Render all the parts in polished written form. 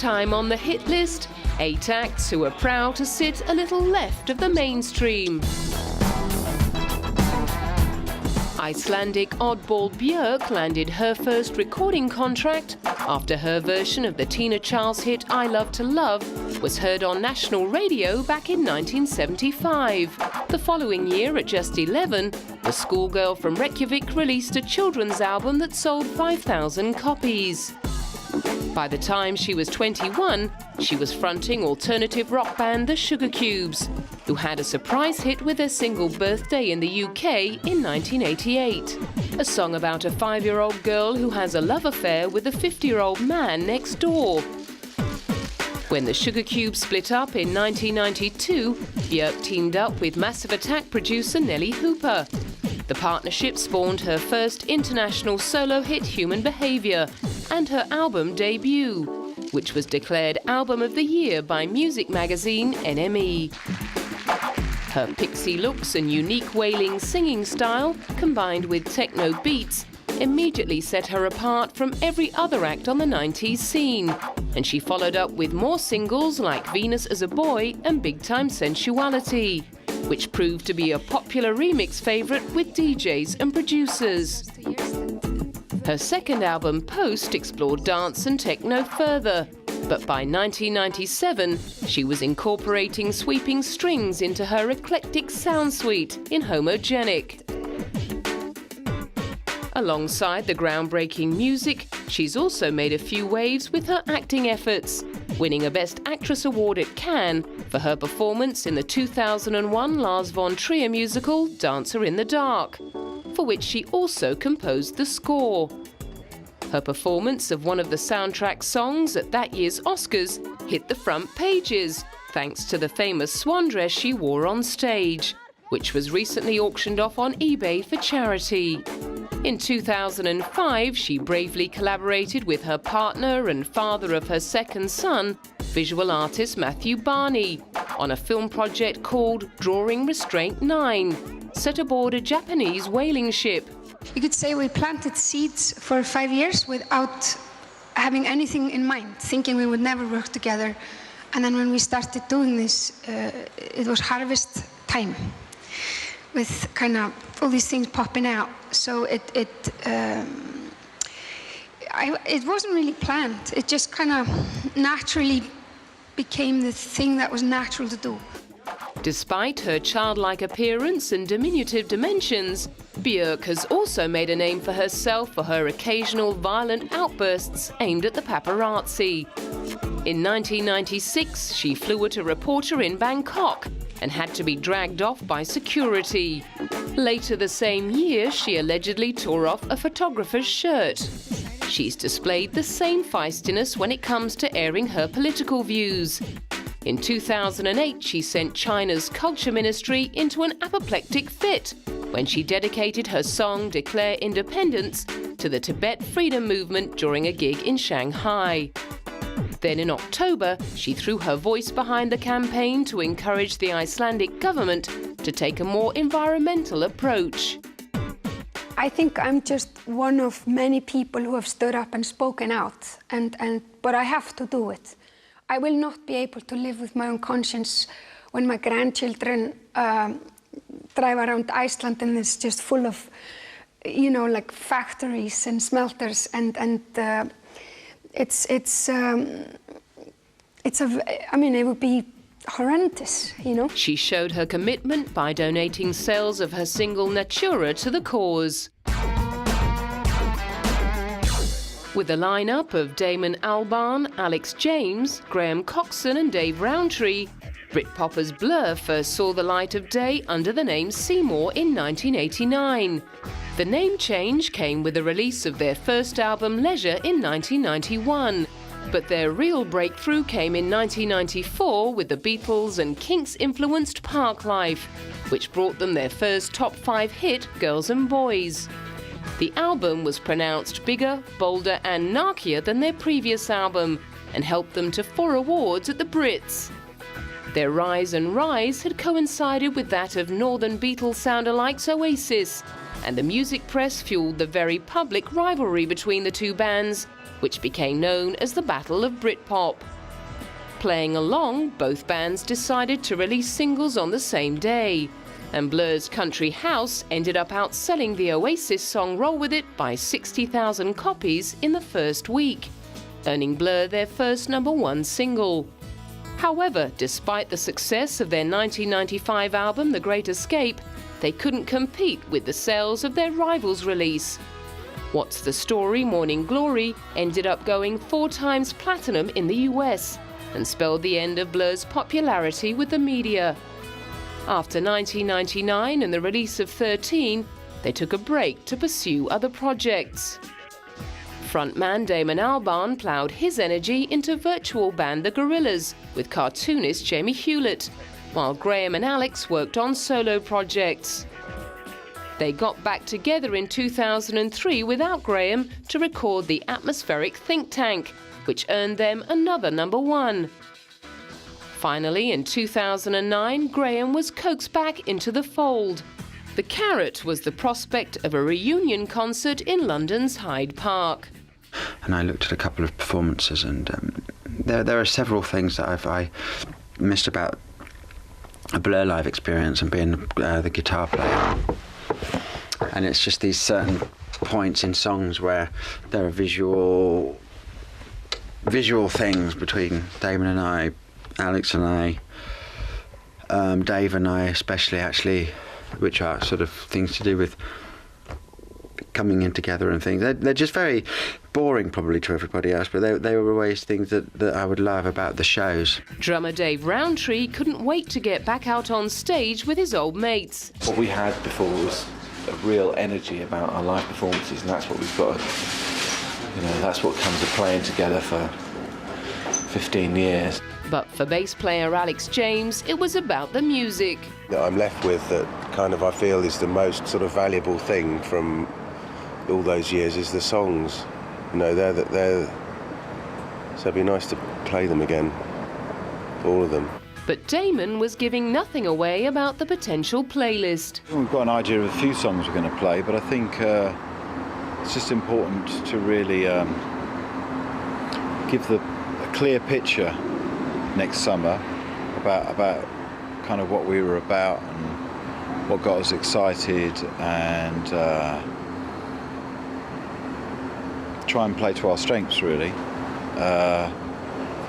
time on the hit list, 8 acts who are proud to sit a little left of the mainstream. Icelandic oddball Bjork landed her first recording contract after her version of the Tina Charles hit I Love to Love was heard on national radio back in 1975. The following year, at just 11, the schoolgirl from Reykjavik released a children's album that sold 5,000 copies. By the time she was 21, she was fronting alternative rock band The Sugar Cubes, who had a surprise hit with their single Birthday in the UK in 1988. A song about a 5-year-old girl who has a love affair with a 50-year-old man next door. When the Sugar Cubes split up in 1992, Bjork teamed up with Massive Attack producer Nelly Hooper. The partnership spawned her first international solo hit, Human Behaviour, and her album debut, which was declared Album of the Year by music magazine NME. Her pixie looks and unique wailing singing style, combined with techno beats, immediately set her apart from every other act on the 90s scene, and she followed up with more singles like Venus as a Boy and Big Time Sensuality, which proved to be a popular remix favourite with DJs and producers. Her second album, Post, explored dance and techno further, but by 1997, she was incorporating sweeping strings into her eclectic sound suite in Homogenic. Alongside the groundbreaking music, she's also made a few waves with her acting efforts, winning a Best Actress award at Cannes for her performance in the 2001 Lars von Trier musical Dancer in the Dark, for which she also composed the score. Her performance of one of the soundtrack songs at that year's Oscars hit the front pages, thanks to the famous swan dress she wore on stage, which was recently auctioned off on eBay for charity. In 2005, she bravely collaborated with her partner and father of her second son, visual artist Matthew Barney, on a film project called Drawing Restraint 9, set aboard a Japanese whaling ship. You could say we planted seeds for 5 years without having anything in mind, thinking we would never work together. And then when we started doing this, it was harvest time, with kind of all these things popping out. So it wasn't really planned. It just kind of naturally became the thing that was natural to do. Despite her childlike appearance and diminutive dimensions, Bjork has also made a name for herself for her occasional violent outbursts aimed at the paparazzi. In 1996, she flew at a reporter in Bangkok and had to be dragged off by security. Later the same year, she allegedly tore off a photographer's shirt. She's displayed the same feistiness when it comes to airing her political views. In 2008, she sent China's culture ministry into an apoplectic fit when she dedicated her song Declare Independence to the Tibet freedom movement during a gig in Shanghai. Then in October, she threw her voice behind the campaign to encourage the Icelandic government to take a more environmental approach. I think I'm just one of many people who have stood up and spoken out, but I have to do it. I will not be able to live with my own conscience when my grandchildren drive around Iceland and it's just full of, you know, like factories and smelters, and I mean, it would be horrendous, you know. She showed her commitment by donating sales of her single Natura to the cause. With a lineup of Damon Albarn, Alex James, Graham Coxon and Dave Rowntree, Britpopper's Blur first saw the light of day under the name Seymour in 1989. The name change came with the release of their first album Leisure in 1991. But their real breakthrough came in 1994 with the Beatles and Kinks-influenced Parklife, which brought them their first top 5 hit, Girls and Boys. The album was pronounced bigger, bolder and narkier than their previous album and helped them to 4 awards at the Brits. Their rise and rise had coincided with that of Northern Beatles sound-alikes Oasis, and the music press fueled the very public rivalry between the two bands, which became known as the Battle of Britpop. Playing along, both bands decided to release singles on the same day, and Blur's Country House ended up outselling the Oasis song Roll With It by 60,000 copies in the first week, earning Blur their first #1 single. However, despite the success of their 1995 album The Great Escape, they couldn't compete with the sales of their rivals' release. What's the Story? Morning Glory ended up going 4 times platinum in the US and spelled the end of Blur's popularity with the media. After 1999 and the release of 13, they took a break to pursue other projects. Frontman Damon Albarn ploughed his energy into virtual band The Gorillaz with cartoonist Jamie Hewlett, while Graham and Alex worked on solo projects. They got back together in 2003 without Graham to record The Atmospheric Think Tank, which earned them another #1. Finally, in 2009, Graham was coaxed back into the fold. The carrot was the prospect of a reunion concert in London's Hyde Park. And I looked at a couple of performances, and there are several things that I missed about a Blur live experience and being the guitar player. And it's just these certain points in songs where there are visual things between Damon and I, Alex and I, Dave and I especially, actually, which are sort of things to do with coming in together and things. They're just very boring probably to everybody else, but they were always things that I would love about the shows. Drummer Dave Rowntree couldn't wait to get back out on stage with his old mates. What we had before was a real energy about our live performances, and that's what we've got. That's what comes of playing together for 15 years. But for bass player Alex James, it was about the music. That I'm left with that kind of I feel is the most sort of valuable thing from all those years is the songs. So it'd be nice to play them again, all of them. But Damon was giving nothing away about the potential playlist. We've got an idea of a few songs we're going to play, but I think it's just important to really give a clear picture next summer about kind of what we were about and what got us excited, and try and play to our strengths really,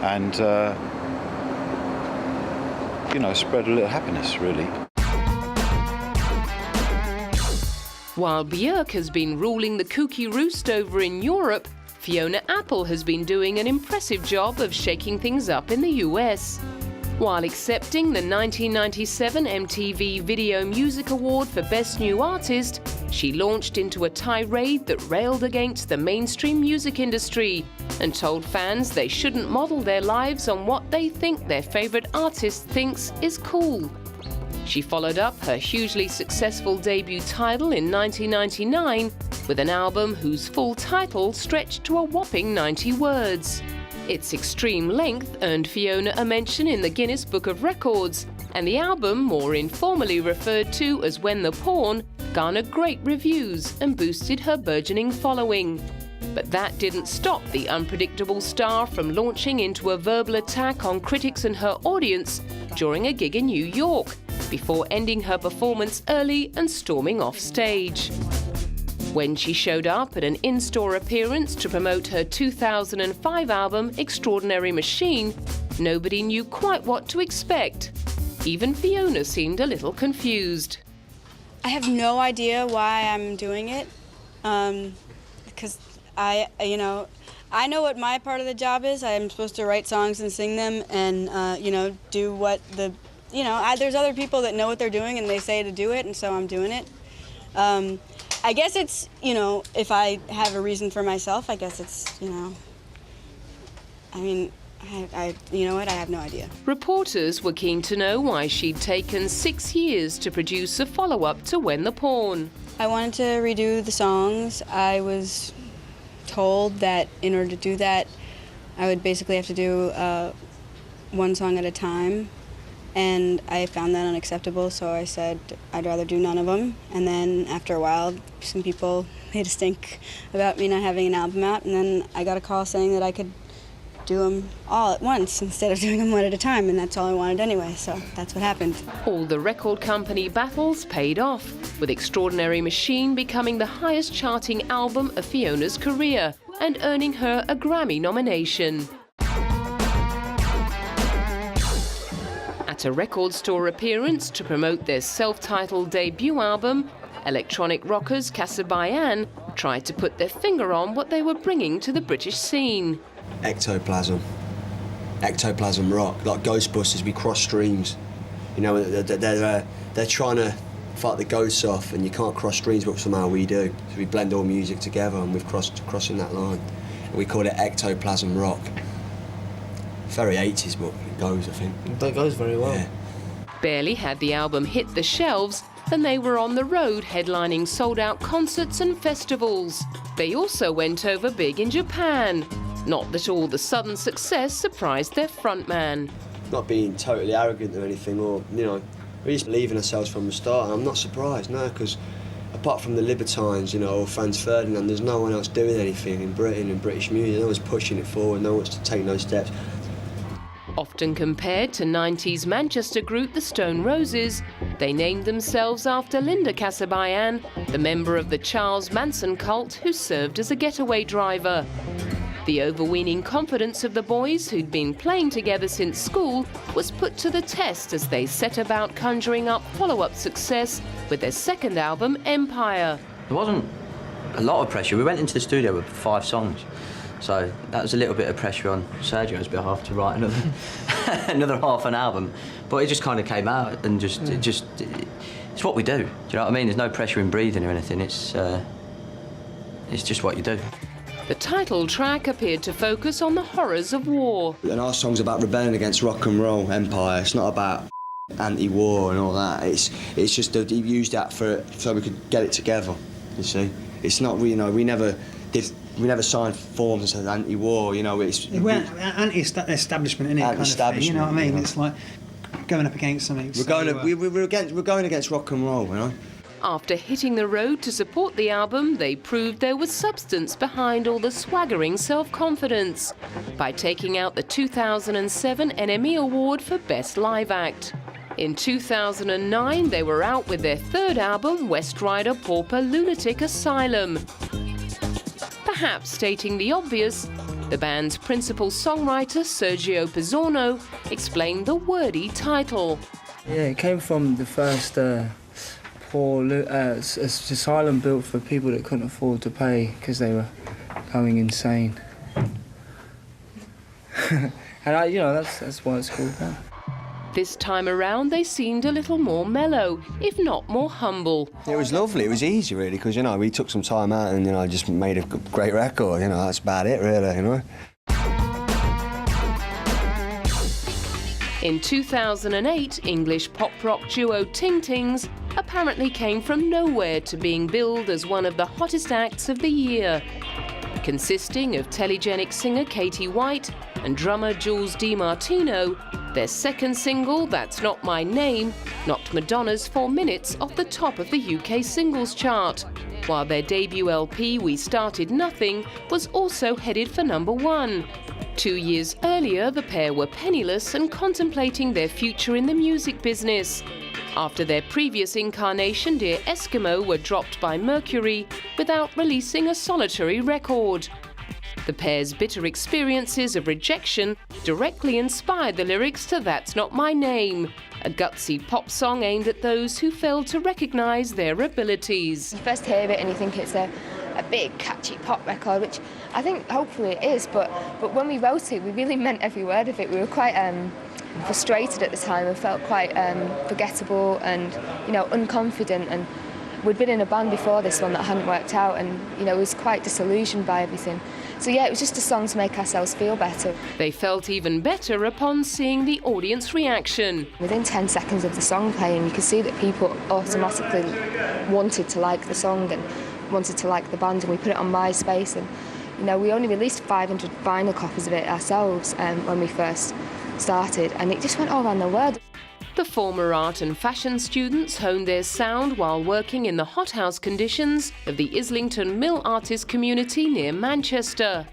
and spread a little happiness really. While Bjork has been ruling the kooky roost over in Europe, Fiona Apple has been doing an impressive job of shaking things up in the US. While accepting the 1997 MTV Video Music Award for Best New Artist, she launched into a tirade that railed against the mainstream music industry and told fans they shouldn't model their lives on what they think their favorite artist thinks is cool. She followed up her hugely successful debut title in 1999 with an album whose full title stretched to a whopping 90 words. Its extreme length earned Fiona a mention in the Guinness Book of Records, and the album, more informally referred to as When the Porn, garnered great reviews and boosted her burgeoning following. But that didn't stop the unpredictable star from launching into a verbal attack on critics and her audience during a gig in New York, before ending her performance early and storming off stage. When she showed up at an in-store appearance to promote her 2005 album Extraordinary Machine, nobody knew quite what to expect. Even Fiona seemed a little confused. I have no idea why I'm doing it, because I know what my part of the job is. I'm supposed to write songs and sing them and, do what there's other people that know what they're doing and they say to do it, and so I'm doing it. I guess it's, if I have a reason for myself, I guess it's, I have no idea. Reporters were keen to know why she'd taken 6 years to produce a follow-up to When the Porn. I wanted to redo the songs. I was told that in order to do that, I would basically have to do one song at a time. And I found that unacceptable, so I said I'd rather do none of them. And then after a while, some people made a stink about me not having an album out, and then I got a call saying that I could do them all at once instead of doing them one at a time, and that's all I wanted anyway, so that's what happened. All the record company battles paid off, with Extraordinary Machine becoming the highest charting album of Fiona's career and earning her a Grammy nomination. At a record store appearance to promote their self-titled debut album, electronic rockers Kasabian tried to put their finger on what they were bringing to the British scene. Ectoplasm rock, like Ghostbusters. We cross streams. You know, they're trying to fight the ghosts off, and you can't cross streams, but somehow we do. So we blend all music together, and we've crossing that line. And we call it ectoplasm rock. Very 80s, but it goes, I think. That goes very well. Yeah. Barely had the album hit the shelves than they were on the road headlining sold-out concerts and festivals. They also went over big in Japan. Not that all the sudden success surprised their frontman. Not being totally arrogant or anything, or, you know, we just believe in ourselves from the start, and I'm not surprised, no, because apart from the Libertines, you know, or Franz Ferdinand, there's no one else doing anything in Britain, in British music. No one's pushing it forward, no one's to take those steps. Often compared to 90s Manchester group The Stone Roses, they named themselves after Linda Kasabian, the member of the Charles Manson cult who served as a getaway driver. The overweening confidence of the boys, who'd been playing together since school, was put to the test as they set about conjuring up follow-up success with their second album, Empire. There wasn't a lot of pressure. We went into the studio with 5 songs, so that was a little bit of pressure on Sergio's behalf to write another half an album. But it just kind of came out, and it's what we do. Do you know what I mean? There's no pressure in breathing or anything. It's just what you do. The title track appeared to focus on the horrors of war. And our song's about rebelling against rock and roll empire. It's not about anti-war and all that. It's just that he used that so we could get it together. You see, it's not, you know, we never signed forms and said anti-war. You know, we're anti-establishment, innit? Anti-establishment. You know what I mean? You know? It's like going up against something. We're going against rock and roll, you know. After hitting the road to support the album, they proved there was substance behind all the swaggering self-confidence by taking out the 2007 NME Award for Best Live Act. In 2009, they were out with their third album, West Rider Pauper Lunatic Asylum. Perhaps stating the obvious, the band's principal songwriter, Sergio Pizzorno, explained the wordy title. Yeah, it came from the first asylum built for people that couldn't afford to pay because they were going insane. And that's why it's called that. This time around, they seemed a little more mellow, if not more humble. It was lovely. It was easy, really, because, you know, we took some time out and, you know, just made a great record. You know, that's about it, really, you know. In 2008, English pop-rock duo Ting Tings apparently came from nowhere to being billed as one of the hottest acts of the year. Consisting of telegenic singer Katie White and drummer Jules DiMartino, their second single, That's Not My Name, knocked Madonna's 4 Minutes off the top of the UK singles chart, while their debut LP, We Started Nothing, was also headed for #1. 2 years earlier, the pair were penniless and contemplating their future in the music business. After their previous incarnation, Dear Eskimo, were dropped by Mercury without releasing a solitary record. The pair's bitter experiences of rejection directly inspired the lyrics to That's Not My Name, a gutsy pop song aimed at those who failed to recognise their abilities. You first hear it and you think it's a big, catchy pop record, which I think hopefully it is, but when we wrote it, we really meant every word of it. We were quite frustrated at the time and felt quite forgettable and, you know, unconfident, and we'd been in a band before this one that hadn't worked out, and, you know, was quite disillusioned by everything. So yeah, it was just a song to make ourselves feel better. They felt even better upon seeing the audience reaction. Within 10 seconds of the song playing, you could see that people automatically wanted to like the song and wanted to like the band, and we put it on MySpace, and, you know, we only released 500 vinyl copies of it ourselves when we first started, and it just went all around the world. The former art and fashion students honed their sound while working in the hothouse conditions of the Islington Mill artist community near Manchester.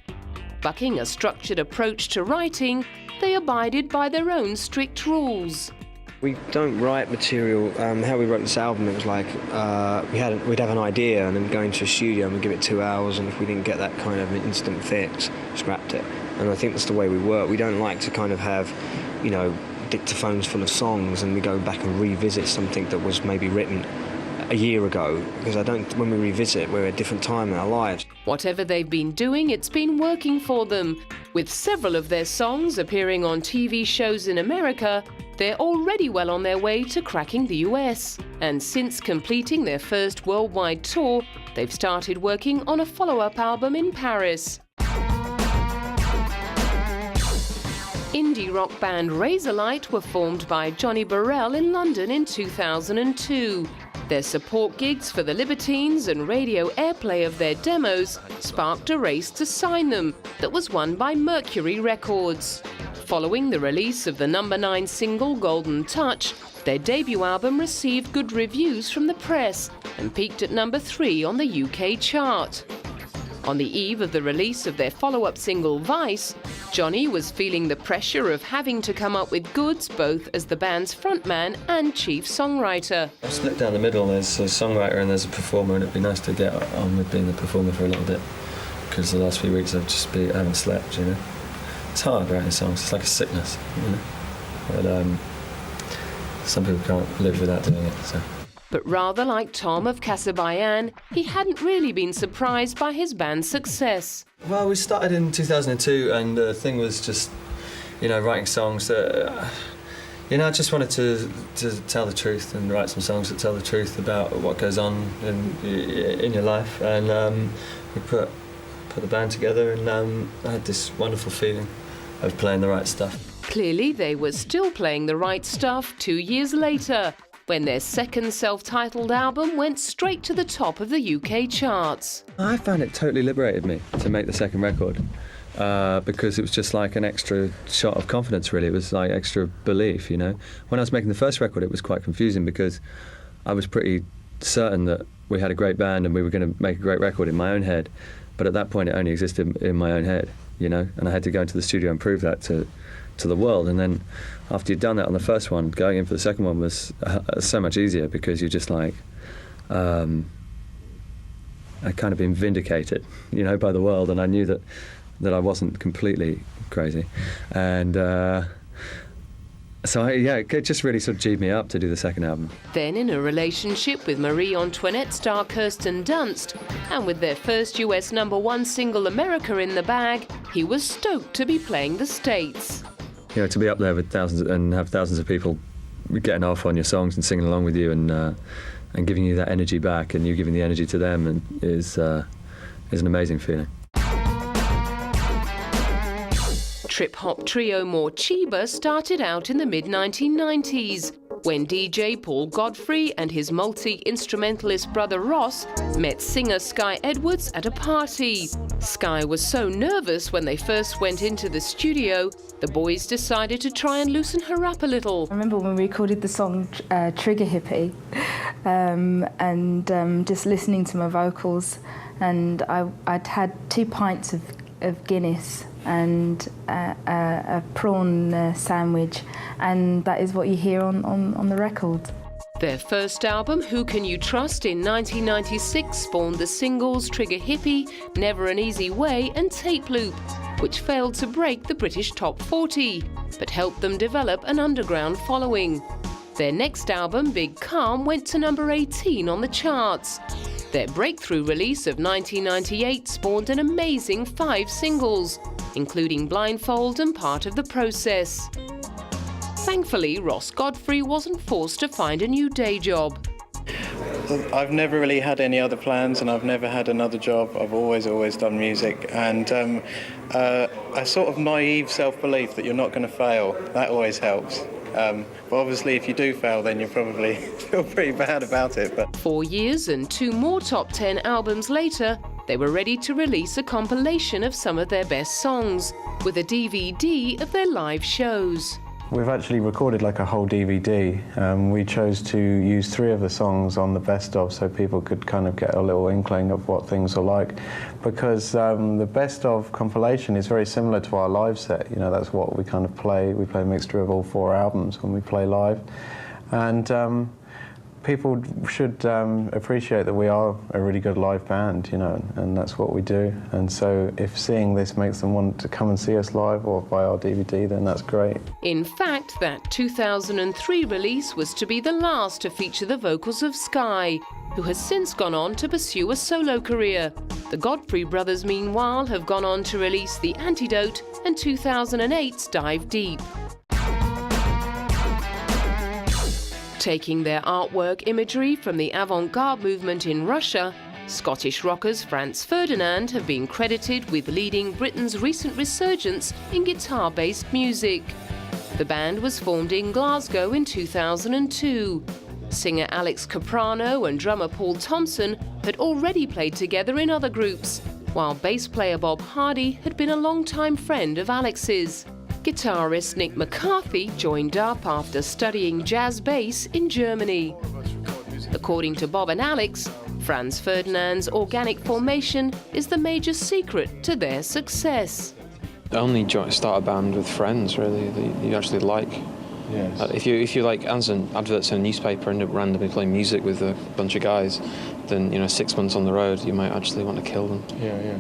Bucking a structured approach to writing, they abided by their own strict rules. We don't write material. How we wrote this album, it was like we'd have an idea and then go into a studio and we'd give it 2 hours, and if we didn't get that kind of instant fix, scrapped it. And I think that's the way we work. We don't like to kind of have, you know, dictaphones full of songs and we go back and revisit something that was maybe written a year ago, because when we revisit, we're at a different time in our lives. Whatever they've been doing, it's been working for them. With several of their songs appearing on TV shows in America, they're already well on their way to cracking the US. And since completing their first worldwide tour, they've started working on a follow-up album in Paris. Indie rock band Razorlight were formed by Johnny Burrell in London in 2002. Their support gigs for the Libertines and radio airplay of their demos sparked a race to sign them that was won by Mercury Records. Following the release of the #9 single Golden Touch, their debut album received good reviews from the press and peaked at #3 on the UK chart. On the eve of the release of their follow-up single Vice, Johnny was feeling the pressure of having to come up with goods both as the band's frontman and chief songwriter. I'm split down the middle. There's a songwriter and there's a performer, and it'd be nice to get on with being the performer for a little bit, because the last few weeks I haven't slept, you know. It's hard writing songs. It's like a sickness, you know. But some people can't live without doing it, so. But rather like Tom of Casabayan, he hadn't really been surprised by his band's success. Well, we started in 2002, and the thing was just, you know, writing songs that, you know, I just wanted to tell the truth and write some songs that tell the truth about what goes on in your life. And we put the band together, and I had this wonderful feeling of playing the right stuff. Clearly, they were still playing the right stuff 2 years later, when their second self-titled album went straight to the top of the UK charts. I found it totally liberated me to make the second record, because it was just like an extra shot of confidence, really. It was like extra belief, you know. When I was making the first record, it was quite confusing because I was pretty certain that we had a great band and we were going to make a great record in my own head. But at that point, it only existed in my own head, you know, and I had to go into the studio and prove that to the world. And then after you'd done that on the first one, going in for the second one was so much easier, because you're just like, I kind of been vindicated, you know, by the world, and I knew that I wasn't completely crazy. And so it just really sort of G'd me up to do the second album. Then, in a relationship with Marie Antoinette star Kirsten Dunst, and with their first US #1 single America in the bag, he was stoked to be playing the States. You know, to be up there with thousands and have thousands of people getting off on your songs and singing along with you, and giving you that energy back, and you giving the energy to them, and is an amazing feeling. Trip-hop trio Morcheeba started out in the mid-1990s, when DJ Paul Godfrey and his multi-instrumentalist brother Ross met singer Sky Edwards at a party. Sky was so nervous when they first went into the studio, the boys decided to try and loosen her up a little. I remember when we recorded the song Trigger Hippie, and just listening to my vocals, and I'd had 2 pints of Guinness and a prawn sandwich, and that is what you hear on the record. Their first album, Who Can You Trust, in 1996 spawned the singles Trigger Hippie, Never an Easy Way and Tape Loop, which failed to break the British top 40, but helped them develop an underground following. Their next album, Big Calm, went to #18 on the charts. Their breakthrough release of 1998 spawned an amazing 5 singles, including Blindfold and Part of the Process. Thankfully, Ross Godfrey wasn't forced to find a new day job. I've never really had any other plans, and I've never had another job. I've always done music, and a sort of naive self-belief that you're not going to fail, that always helps. But obviously if you do fail, then you probably feel pretty bad about it. But 4 years and 2 more top 10 albums later, they were ready to release a compilation of some of their best songs, with a DVD of their live shows. We've actually recorded like a whole DVD. We chose to use 3 of the songs on the best of so people could kind of get a little inkling of what things are like, because the best of compilation is very similar to our live set. You know, that's what we kind of play. We play a mixture of all 4 albums when we play live. And people should appreciate that we are a really good live band, you know, and that's what we do. And so if seeing this makes them want to come and see us live or buy our DVD, then that's great. In fact, that 2003 release was to be the last to feature the vocals of Sky, who has since gone on to pursue a solo career. The Godfrey brothers, meanwhile, have gone on to release The Antidote and 2008's Dive Deep. Taking their artwork imagery from the avant-garde movement in Russia, Scottish rockers Franz Ferdinand have been credited with leading Britain's recent resurgence in guitar-based music. The band was formed in Glasgow in 2002. Singer Alex Caprano and drummer Paul Thompson had already played together in other groups, while bass player Bob Hardy had been a long-time friend of Alex's. Guitarist Nick McCarthy joined up after studying jazz bass in Germany. According to Bob and Alex, Franz Ferdinand's organic formation is the major secret to their success. Only start a band with friends, really, that you actually like. Yes. If you like answering adverts in a newspaper and end up randomly playing music with a bunch of guys, then, you know, 6 months on the road, you might actually want to kill them. Yeah.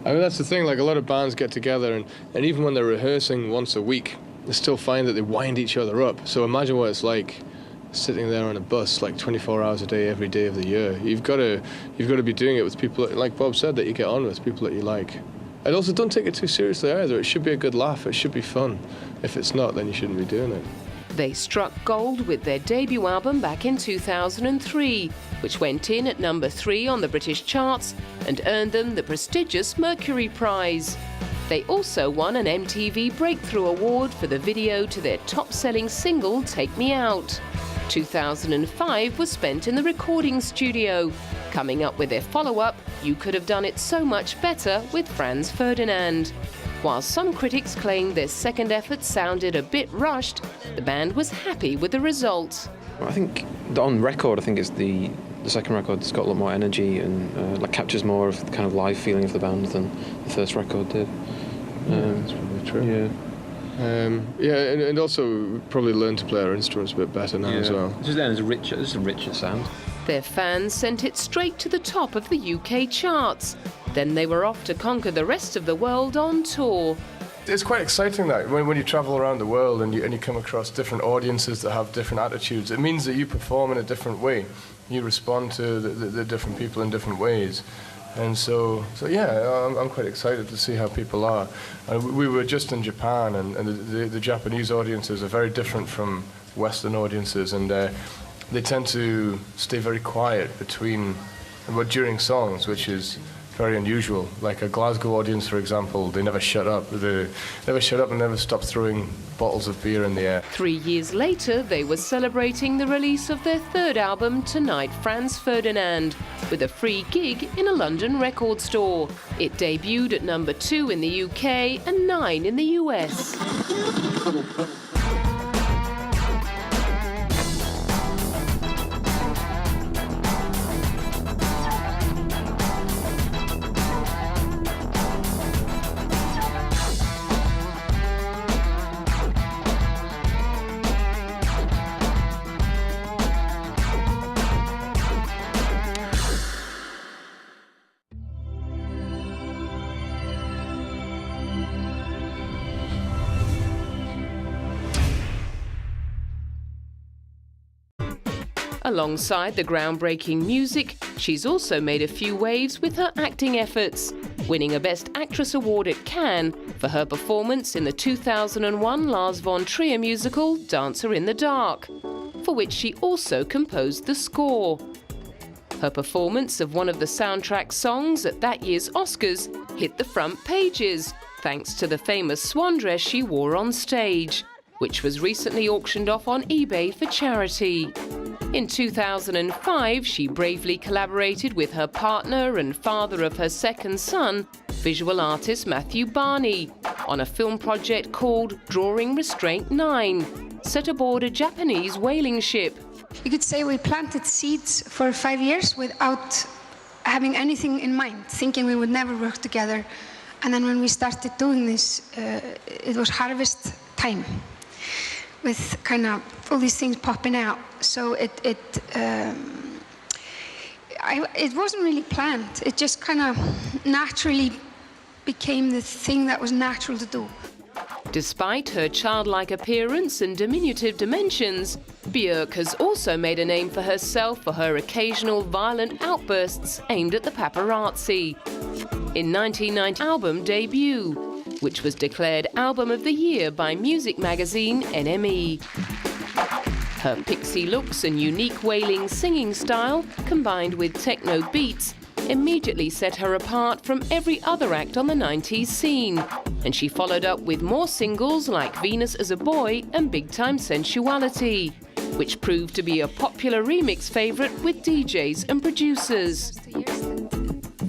I mean, that's the thing, like a lot of bands get together and even when they're rehearsing once a week, they still find that they wind each other up. So imagine what it's like sitting there on a bus like 24 hours a day, every day of the year. You've got to be doing it with people, like Bob said, that you get on with, people that you like. And also don't take it too seriously either. It should be a good laugh, it should be fun. If it's not, then you shouldn't be doing it. They struck gold with their debut album back in 2003, which went in at number 3 on the British charts and earned them the prestigious Mercury Prize. They also won an MTV Breakthrough Award for the video to their top-selling single, Take Me Out. 2005 was spent in the recording studio, coming up with their follow-up, You Could Have Done It So Much Better with Franz Ferdinand. While some critics claimed their second effort sounded a bit rushed, the band was happy with the result. I think on record, I think it's the second record's got a lot more energy and like captures more of the kind of live feeling of the band than the first record did. That's probably true. And also probably learn to play our instruments a bit better now as well. There's a richer sound. Their fans sent it straight to the top of the UK charts. Then they were off to conquer the rest of the world on tour. It's quite exciting that when you travel around the world and you come across different audiences that have different attitudes, it means that you perform in a different way. You respond to the different people in different ways. And so yeah, I'm quite excited to see how people are. We were just in Japan, and the Japanese audiences are very different from Western audiences, and they tend to stay very quiet during songs, which is very unusual. Like a Glasgow audience, for example, they never shut up. They never shut up and never stop throwing bottles of beer in the air. 3 years later, they were celebrating the release of their third album, Tonight Franz Ferdinand, with a free gig in a London record store. It debuted at number 2 in the UK and 9 in the US. Alongside the groundbreaking music, she's also made a few waves with her acting efforts, winning a Best Actress award at Cannes for her performance in the 2001 Lars von Trier musical Dancer in the Dark, for which she also composed the score. Her performance of one of the soundtrack songs at that year's Oscars hit the front pages, thanks to the famous swan dress she wore on stage, which was recently auctioned off on eBay for charity. In 2005, she bravely collaborated with her partner and father of her second son, visual artist Matthew Barney on a film project called Drawing Restraint 9, set aboard a Japanese whaling ship. You could say we planted seeds for 5 years without having anything in mind, thinking we would never work together. And then when we started doing this, it was harvest time, with kind of all these things popping out. So it wasn't really planned. It just kind of naturally became the thing that was natural to do. Despite her childlike appearance and diminutive dimensions, Bjork has also made a name for herself for her occasional violent outbursts aimed at the paparazzi. In 1990 album debut, which was declared Album of the Year by music magazine NME. Her pixie looks and unique wailing singing style, combined with techno beats, immediately set her apart from every other act on the 90s scene, and she followed up with more singles like Venus as a Boy and Big Time Sensuality, which proved to be a popular remix favourite with DJs and producers.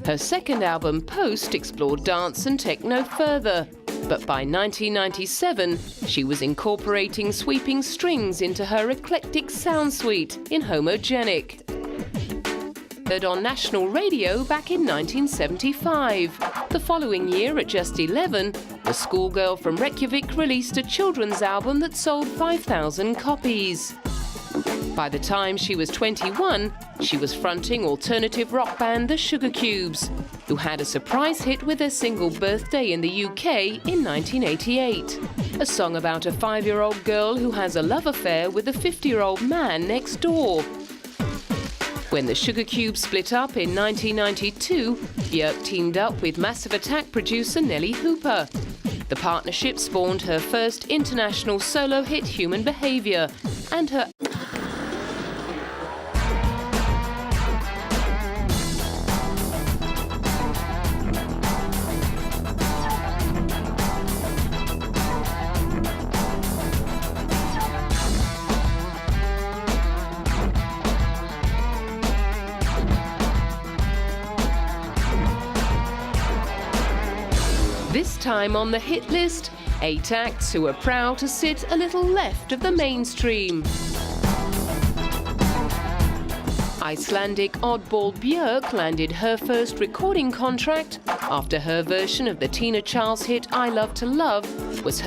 Her second album, Post, explored dance and techno further, but by 1997, she was incorporating sweeping strings into her eclectic sound suite in Homogenic. Heard on national radio back in 1975. The following year, at just 11, the schoolgirl from Reykjavik released a children's album that sold 5,000 copies. By the time she was 21, she was fronting alternative rock band The Sugar Cubes, who had a surprise hit with their single Birthday in the UK in 1988, a song about a 5-year-old girl who has a love affair with a 50-year-old man next door. When the Sugar Cubes split up in 1992, Bjork teamed up with Massive Attack producer Nelly Hooper. The partnership spawned her first international solo hit, Human Behaviour, and her This time on the hit list, 8 acts who are proud to sit a little left of the mainstream. Icelandic oddball Bjork landed her first recording contract after her version of the Tina Charles hit I Love to Love was heard